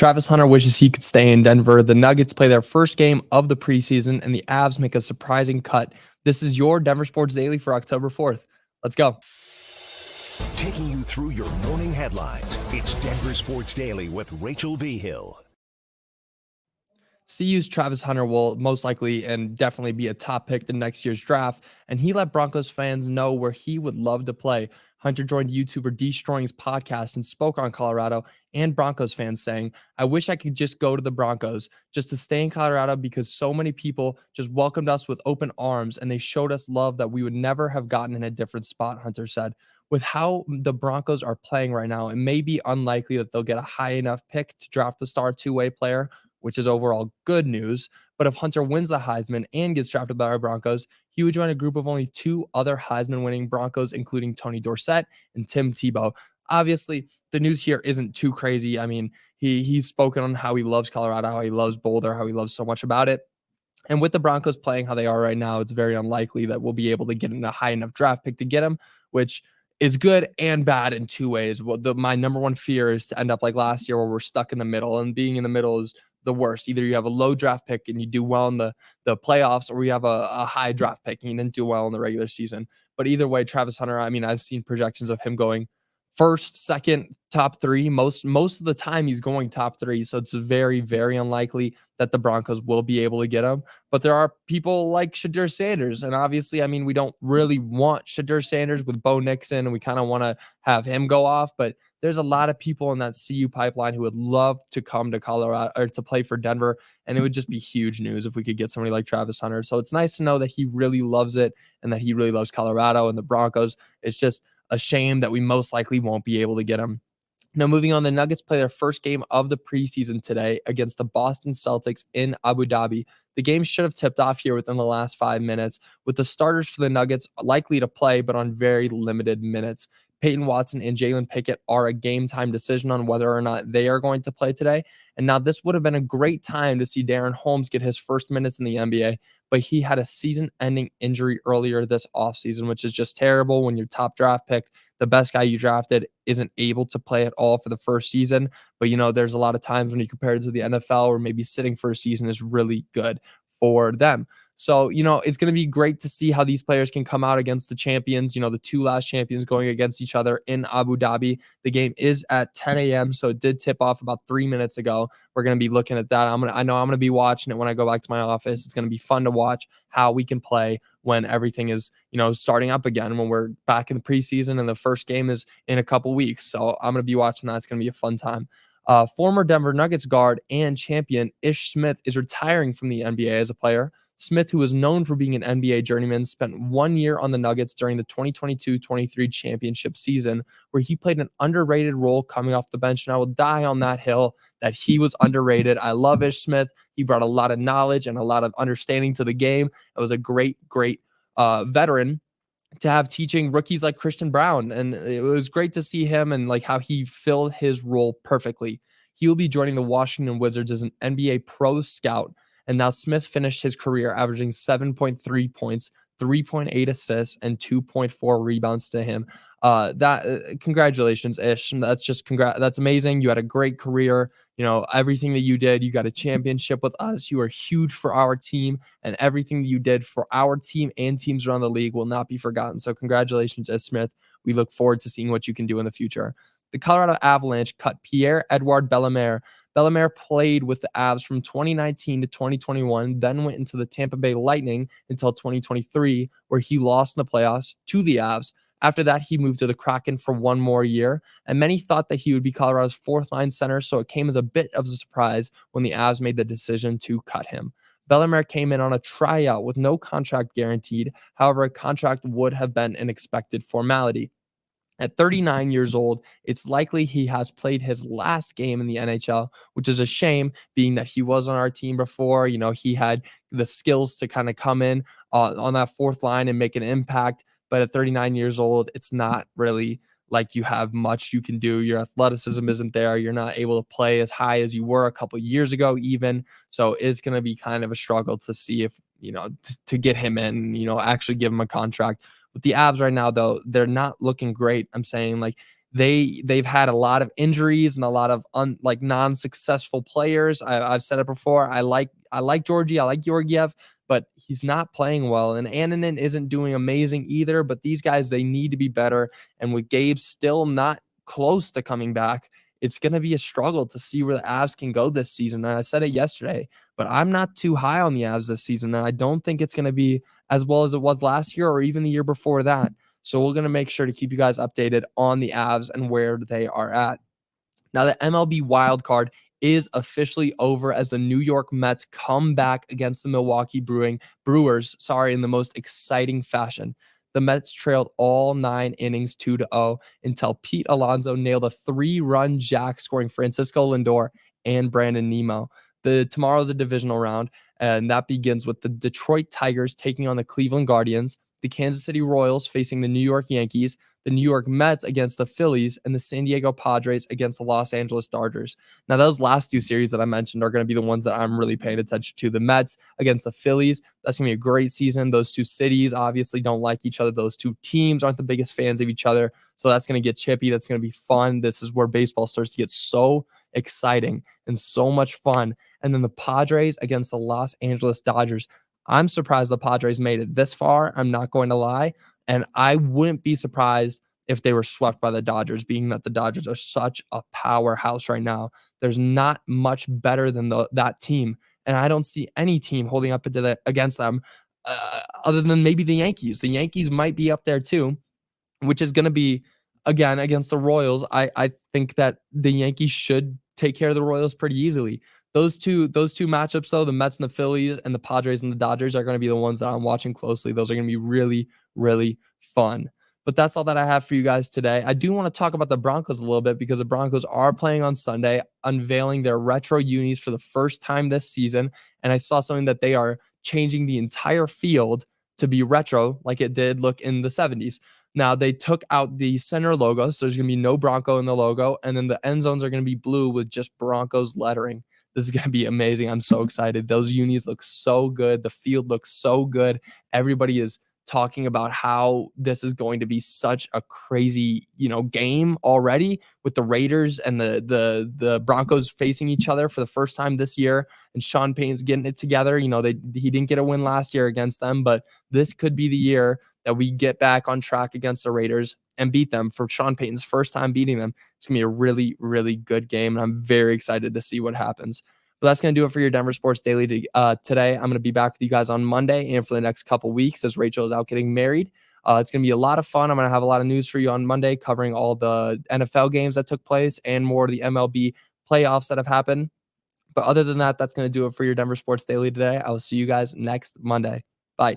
Travis Hunter wishes he could stay in Denver. The Nuggets play their first game of the preseason, and the Avs make a surprising cut. This is your Denver Sports Daily for October 4th. Let's go. Taking you through your morning headlines, it's Denver Sports Daily with Rachel V. Hill. CU's Travis Hunter will most likely and definitely be a top pick in next year's draft, and he let Broncos fans know where he would love to play. Hunter joined YouTuber Destroying's podcast and spoke on Colorado and Broncos fans, saying, "I wish I could just go to the Broncos, just to stay in Colorado because so many people just welcomed us with open arms and they showed us love that we would never have gotten in a different spot," Hunter said. With how the Broncos are playing right now, it may be unlikely that they'll get a high enough pick to draft the star two-way player, which is overall good news. But if Hunter wins the Heisman and gets drafted by our Broncos, he would join a group of only two other Heisman-winning Broncos, including Tony Dorsett and Tim Tebow. Obviously, the news here isn't too crazy. I mean, he's spoken on how he loves Colorado, how he loves Boulder, how he loves so much about it. And with the Broncos playing how they are right now, it's very unlikely that we'll be able to get in a high enough draft pick to get him, which is good and bad in two ways. Well, my number one fear is to end up like last year where we're stuck in the middle, and being in the middle is the worst. Either you have a low draft pick and you do well in the playoffs, or you have a high draft pick and you didn't do well in the regular season. But either way, Travis Hunter, I mean, I've seen projections of him going first, second, top three. Most of the time he's going top three. So it's very, very unlikely that the Broncos will be able to get him. But there are people like Shadur Sanders. And obviously, I mean, we don't really want Shadur Sanders with Bo Nixon, and we kind of want to have him go off. But there's a lot of people in that CU pipeline who would love to come to Colorado or to play for Denver. And it would just be huge news if we could get somebody like Travis Hunter. So it's nice to know that he really loves it and that he really loves Colorado and the Broncos. It's just a shame that we most likely won't be able to get him. Now, moving on, the Nuggets play their first game of the preseason today against the Boston Celtics in Abu Dhabi. The game should have tipped off here within the last 5 minutes, with the starters for the Nuggets likely to play, but on very limited minutes. Peyton Watson and Jalen Pickett are a game time decision on whether or not they are going to play today. And now this would have been a great time to see Darren Holmes get his first minutes in the NBA, but he had a season-ending injury earlier this offseason, which is just terrible when your top draft pick, the best guy you drafted, isn't able to play at all for the first season. But, you know, there's a lot of times when you compare it to the NFL where maybe sitting for a season is really good for them. So, you know, it's going to be great to see how these players can come out against the champions, you know, the two last champions going against each other in Abu Dhabi. The game is at 10 a.m., so it did tip off about 3 minutes ago. We're going to be looking at that. I know I'm going to be watching it when I go back to my office. It's going to be fun to watch how we can play when everything is, you know, starting up again, when we're back in the preseason and the first game is in a couple weeks. So I'm going to be watching that. It's going to be a fun time. Former Denver Nuggets guard and champion Ish Smith is retiring from the NBA as a player. Smith, who is known for being an NBA journeyman, spent 1 year on the Nuggets during the 2022-23 championship season, where he played an underrated role coming off the bench. And I will die on that hill that he was underrated. I love Ish Smith. He brought a lot of knowledge and a lot of understanding to the game. It was a great veteran to have teaching rookies like Christian Brown. And it was great to see him and like how he filled his role perfectly. He will be joining the Washington Wizards as an NBA pro scout. And now Smith finished his career averaging 7.3 points, 3.8 assists, and 2.4 rebounds to him. Congratulations, Ish. That's amazing. You had a great career. You know, everything that you did, you got a championship with us. You are huge for our team, and everything that you did for our team and teams around the league will not be forgotten. So congratulations, Ish Smith. We look forward to seeing what you can do in the future. The Colorado Avalanche cut Pierre-Edouard Bellemare. Bellemare played with the Avs from 2019 to 2021, then went into the Tampa Bay Lightning until 2023, where he lost in the playoffs to the Avs. After that, he moved to the Kraken for 1 more year, and many thought that he would be Colorado's fourth-line center, so it came as a bit of a surprise when the Avs made the decision to cut him. Bellemare came in on a tryout with no contract guaranteed. However, a contract would have been an expected formality. At 39 years old, it's likely he has played his last game in the NHL, which is a shame, being that he was on our team before. You know, he had the skills to kind of come in on that fourth line and make an impact. But at 39 years old, it's not really like you have much you can do. Your athleticism isn't there. You're not able to play as high as you were a couple years ago even. So it's going to be kind of a struggle to see if, you know, to get him in, you know, actually give him a contract. With the Avs right now, though, they're not looking great. I'm saying, like, they've had a lot of injuries and a lot of non-successful players. I've said it before. I like Georgie. I like Georgiev, but he's not playing well. And Annunen isn't doing amazing either. But these guys, they need to be better. And with Gabe still not close to coming back, it's going to be a struggle to see where the Avs can go this season. And I said it yesterday, but I'm not too high on the Avs this season. And I don't think it's going to be as well as it was last year or even the year before that. So we're going to make sure to keep you guys updated on the Avs and where they are at. Now, the MLB Wild Card is officially over as the New York Mets come back against the Milwaukee Brewers, in the most exciting fashion. The Mets trailed all 9 innings 2-0 until Pete Alonso nailed a 3-run jack, scoring Francisco Lindor and Brandon Nimmo. Tomorrow's a divisional round, and that begins with the Detroit Tigers taking on the Cleveland Guardians, the Kansas City Royals facing the New York Yankees, the New York Mets against the Phillies, and the San Diego Padres against the Los Angeles Dodgers. Now, those last 2 series that I mentioned are going to be the ones that I'm really paying attention to. The Mets against the Phillies, that's going to be a great season. Those 2 cities obviously don't like each other. Those 2 teams aren't the biggest fans of each other, so that's going to get chippy. That's going to be fun. This is where baseball starts to get so exciting and so much fun. And then the Padres against the Los Angeles Dodgers. I'm surprised the Padres made it this far. I'm not going to lie. And I wouldn't be surprised if they were swept by the Dodgers, being that the Dodgers are such a powerhouse right now. There's not much better than that team. And I don't see any team holding up against them other than maybe the Yankees. The Yankees might be up there too, which is going to be, again, against the Royals. I think that the Yankees should take care of the Royals pretty easily. Those two matchups, though, the Mets and the Phillies and the Padres and the Dodgers, are going to be the ones that I'm watching closely. Those are going to be really, really fun. But that's all that I have for you guys today. I do want to talk about the Broncos a little bit because the Broncos are playing on Sunday, unveiling their retro unis for the first time this season. And I saw something that they are changing the entire field to be retro like it did look in the 70s. Now, they took out the center logo, so there's going to be no Bronco in the logo. And then the end zones are going to be blue with just Broncos lettering. This is going to be amazing. I'm so excited. Those unis look so good. The field looks so good. Everybody is talking about how this is going to be such a crazy, game already, with the Raiders and the Broncos facing each other for the first time this year, and Sean Payton's getting it together. He didn't get a win last year against them, but this could be the year that we get back on track against the Raiders and beat them for Sean Payton's first time beating them. It's going to be a really, really good game, and I'm very excited to see what happens. But that's going to do it for your Denver Sports Daily today. I'm going to be back with you guys on Monday and for the next couple weeks as Rachel is out getting married. It's going to be a lot of fun. I'm going to have a lot of news for you on Monday, covering all the NFL games that took place and more of the MLB playoffs that have happened. But other than that, that's going to do it for your Denver Sports Daily today. I will see you guys next Monday. Bye.